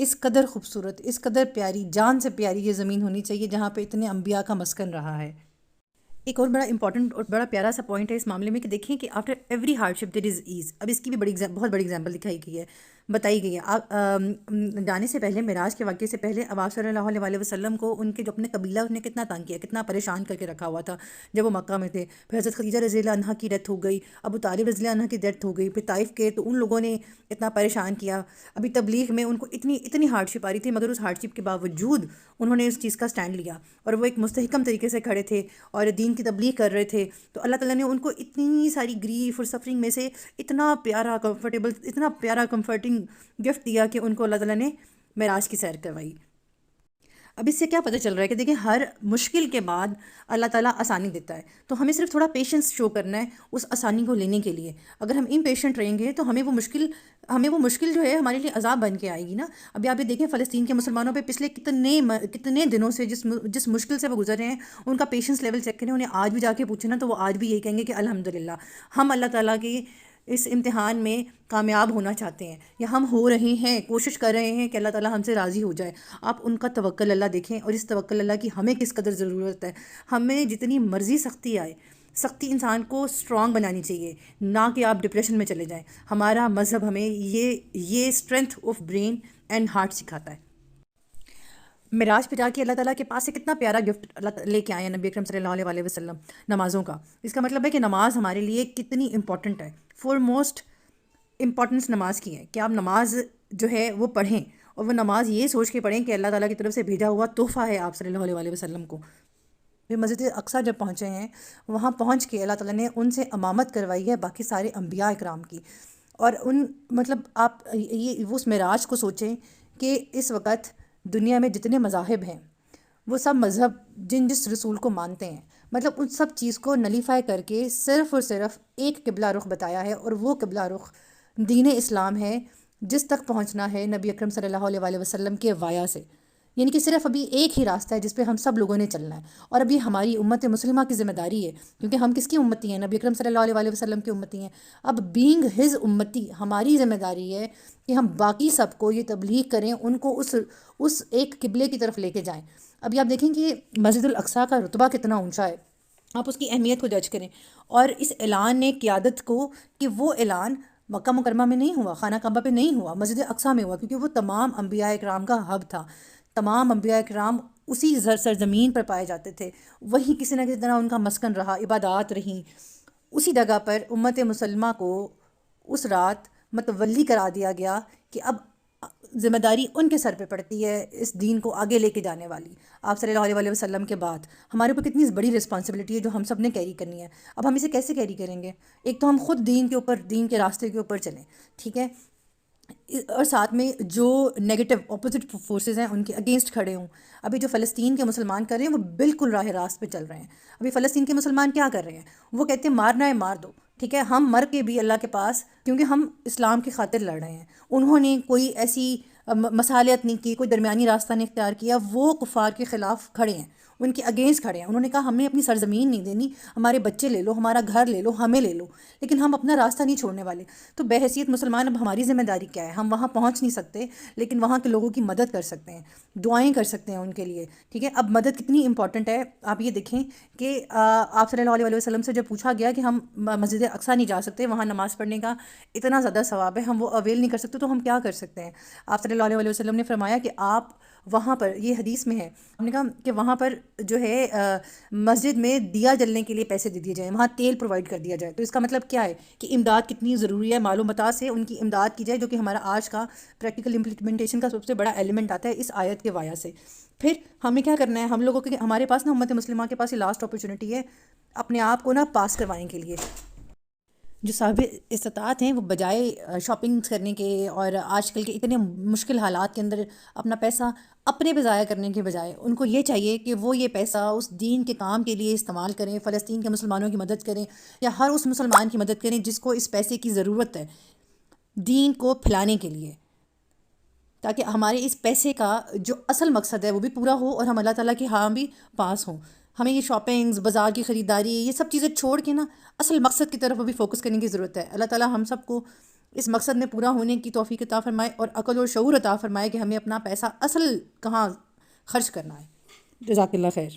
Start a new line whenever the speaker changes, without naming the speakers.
اس قدر خوبصورت، اس قدر پیاری، جان سے پیاری یہ زمین ہونی چاہیے جہاں پہ اتنے انبیاء کا مسکن رہا ہے۔ ایک اور بڑا امپورٹنٹ اور بڑا پیارا سا پوائنٹ ہے اس معاملے میں کہ دیکھیں کہ after every hard ship there is as. اب اس کی بھی بہت بڑی اگزامپل دکھائی گئی ہے، بتائی گئی ہے۔ آپ جانے سے پہلے، معراج کے واقعے سے پہلے، اب آپ صلی اللہ علیہ وسلم کو ان کے جو اپنے قبیلہ اس نے کتنا تنگ کیا، کتنا پریشان کر کے رکھا ہوا تھا جب وہ مکہ میں تھے۔ پھر حضرت خدیجہ رضی اللہ عنہا کی ڈیتھ ہو گئی، ابو طالب رضی اللہ عنہ کی ڈیتھ ہو گئی، پھر طائف کے تو ان لوگوں نے اتنا پریشان کیا۔ ابھی تبلیغ میں ان کو اتنی ہارڈ شپ آ رہی تھی، مگر اس ہارڈ شپ کے باوجود انہوں نے اس چیز کا سٹینڈ لیا اور وہ ایک مستحکم طریقے سے کھڑے تھے اور دین کی تبلیغ کر رہے تھے۔ تو اللہ تعالیٰ نے ان کو اتنی ساری گریف اور سفرنگ میں سے اتنا پیارا کمفرٹنگ گفٹ دیا کہ ان کو اللہ تعالیٰ نے معراج کی سیر کروائی۔ اب اس سے کیا پتہ چل رہا ہے کہ دیکھیں ہر مشکل کے بعد اللہ تعالیٰ آسانی دیتا ہے، تو ہمیں صرف تھوڑا پیشنس شو کرنا ہے اس آسانی کو لینے کے لیے۔ اگر ہم امپیشنٹ رہیں گے تو ہمیں وہ مشکل جو ہے ہمارے لیے عذاب بن کے آئے گی نا۔ ابھی آپ یہ دیکھیں فلسطین کے مسلمانوں پہ پچھلے کتنے دنوں سے جس مشکل سے وہ گزر رہے ہیں، ان کا پیشنس لیول چیک کریں، انہیں آج بھی جا کے پوچھیں نا تو وہ آج بھی یہی کہیں گے کہ الحمدللہ ہم اللہ تعالیٰ کی اس امتحان میں کامیاب ہونا چاہتے ہیں، یا ہم ہو رہے ہیں، کوشش کر رہے ہیں کہ اللہ تعالیٰ ہم سے راضی ہو جائے۔ آپ ان کا توکل اللہ دیکھیں، اور اس توکل اللہ کی ہمیں کس قدر ضرورت ہے۔ ہمیں جتنی مرضی سختی آئے، سختی انسان کو اسٹرانگ بنانی چاہیے، نہ کہ آپ ڈپریشن میں چلے جائیں۔ ہمارا مذہب ہمیں یہ strength of brain and heart سکھاتا ہے۔ معراج پہ جا کے اللہ تعالیٰ کے پاس سے کتنا پیارا گفٹ اللہ لے کے آئے ہیں نبی اکرم صلی اللہ علیہ وسلم، نمازوں کا۔ اس کا مطلب ہے کہ نماز ہمارے لیے کتنی امپورٹنٹ ہے۔ فور موسٹ امپورٹنس نماز کی ہے کہ آپ نماز جو ہے وہ پڑھیں، اور وہ نماز یہ سوچ کے پڑھیں کہ اللہ تعالیٰ کی طرف سے بھیجا ہوا تحفہ ہے آپ صلی اللہ علیہ وسلم کو۔ پھر مسجد اقصیٰ جب پہنچے ہیں، وہاں پہنچ کے اللہ تعالیٰ نے ان سے امامت کروائی ہے باقی سارے انبیاء اکرام کی۔ اور مطلب آپ یہ اس معراج کو سوچیں کہ اس وقت دنیا میں جتنے مذاہب ہیں، وہ سب مذہب جس رسول کو مانتے ہیں، مطلب ان سب چیز کو نلیفائی کر کے صرف اور صرف ایک قبلہ رخ بتایا ہے، اور وہ قبلہ رخ دین اسلام ہے، جس تک پہنچنا ہے نبی اکرم صلی اللہ علیہ وسلم کے وایا سے۔ یعنی کہ صرف ابھی ایک ہی راستہ ہے جس پہ ہم سب لوگوں نے چلنا ہے، اور ابھی ہماری امت مسلمہ کی ذمہ داری ہے، کیونکہ ہم کس کی امتی ہیں؟ نبی اکرم صلی اللہ علیہ وسلم کی امتی ہیں۔ اب بینگ ہز امتی ہماری ذمہ داری ہے کہ ہم باقی سب کو یہ تبلیغ کریں، ان کو اس ایک قبلے کی طرف لے کے جائیں۔ ابھی آپ دیکھیں کہ مسجد الاقصیٰ کا رتبہ کتنا اونچا ہے، آپ اس کی اہمیت کو جج کریں۔ اور اس اعلان نے قیادت کو، کہ وہ اعلان مکہ مکرمہ میں نہیں ہوا، خانہ کعبہ پہ نہیں ہوا، مسجد اقصیٰ میں ہوا، کیونکہ وہ تمام انبیاء اکرام کا ہب تھا۔ تمام انبیاء اکرام اسی سرزمین پر پائے جاتے تھے، وہی کسی نہ کسی طرح ان کا مسکن رہا، عبادات رہیں۔ اسی جگہ پر امت مسلمہ کو اس رات متولی کرا دیا گیا کہ اب ذمہ داری ان کے سر پہ پڑتی ہے اس دین کو آگے لے کے جانے والی۔ آپ صلی اللہ علیہ وسلم کے بعد ہمارے اوپر کتنی بڑی رسپانسبلٹی ہے جو ہم سب نے کیری کرنی ہے۔ اب ہم اسے کیسے کیری کریں گے؟ ایک تو ہم خود دین کے راستے کے اوپر چلیں، ٹھیک ہے، اور ساتھ میں جو نیگیٹو اپوزٹ فورسز ہیں ان کے اگینسٹ کھڑے ہوں۔ ابھی جو فلسطین کے مسلمان کر رہے ہیں وہ بالکل راہ راست پہ چل رہے ہیں۔ ابھی فلسطین کے مسلمان کیا کر رہے ہیں؟ وہ کہتے ہیں مارنا ہے مار دو، ٹھیک ہے، ہم مر کے بھی اللہ کے پاس، کیونکہ ہم اسلام کی خاطر لڑ رہے ہیں۔ انہوں نے کوئی ایسی مصالحت نہیں کی، کوئی درمیانی راستہ نہیں اختیار کیا، وہ کفار کے خلاف کھڑے ہیں، ان کے اگینسٹ کھڑے ہیں۔ انہوں نے کہا ہمیں اپنی سرزمین نہیں دینی، ہمارے بچے لے لو، ہمارا گھر لے لو، ہمیں لے لو، لیکن ہم اپنا راستہ نہیں چھوڑنے والے۔ تو بحیثیت مسلمان اب ہماری ذمہ داری کیا ہے؟ ہم وہاں پہنچ نہیں سکتے، لیکن وہاں کے لوگوں کی مدد کر سکتے ہیں، دعائیں کر سکتے ہیں ان کے لیے، ٹھیک ہے۔ اب مدد کتنی امپورٹنٹ ہے آپ یہ دیکھیں کہ آپ صلی اللہ علیہ وسلم سے جب پوچھا گیا کہ ہم مسجد اقصیٰ نہیں جا سکتے، وہاں نماز پڑھنے کا اتنا زیادہ ثواب ہے، ہم وہ اویل نہیں کر سکتے، تو ہم کیا کر سکتے ہیں؟ آپ صلی اللہ علیہ وسلم نے فرمایا کہ آپ وہاں پر، یہ حدیث میں ہے، ہم نے کہا کہ وہاں پر جو ہے مسجد میں دیا جلنے کے لیے پیسے دے دیے جائیں، وہاں تیل پرووائڈ کر دیا جائے۔ تو اس کا مطلب کیا ہے کہ امداد کتنی ضروری ہے، معلوم متا سے ان کی امداد کی جائے، جو کہ ہمارا آج کا پریکٹیکل امپلیمنٹیشن کا سب سے بڑا ایلیمنٹ آتا ہے اس آیت کے وایا سے۔ پھر ہمیں کیا کرنا ہے؟ ہم لوگوں کے، ہمارے پاس نا، امت مسلمہ کے پاس یہ لاسٹ اپرچونٹی ہے اپنے آپ کو نا پاس کروانے کے لیے۔ جو صاحب استطاعت ہیں وہ بجائے شاپنگ کرنے کے اور آج کل کے اتنے مشکل حالات کے اندر اپنا پیسہ اپنے پہ ضائع کرنے کے بجائے، ان کو یہ چاہیے کہ وہ یہ پیسہ اس دین کے کام کے لیے استعمال کریں، فلسطین کے مسلمانوں کی مدد کریں، یا ہر اس مسلمان کی مدد کریں جس کو اس پیسے کی ضرورت ہے دین کو پھیلانے کے لیے، تاکہ ہمارے اس پیسے کا جو اصل مقصد ہے وہ بھی پورا ہو اور ہم اللہ تعالیٰ کے ہاں بھی پاس ہوں۔ ہمیں یہ شاپنگز، بازار کی خریداری، یہ سب چیزیں چھوڑ کے نا اصل مقصد کی طرف بھی فوکس کرنے کی ضرورت ہے۔ اللہ تعالیٰ ہم سب کو اس مقصد میں پورا ہونے کی توفیق عطا فرمائے اور عقل اور شعور عطا فرمائے کہ ہمیں اپنا پیسہ اصل کہاں خرچ کرنا ہے۔ جزاک اللہ خیر۔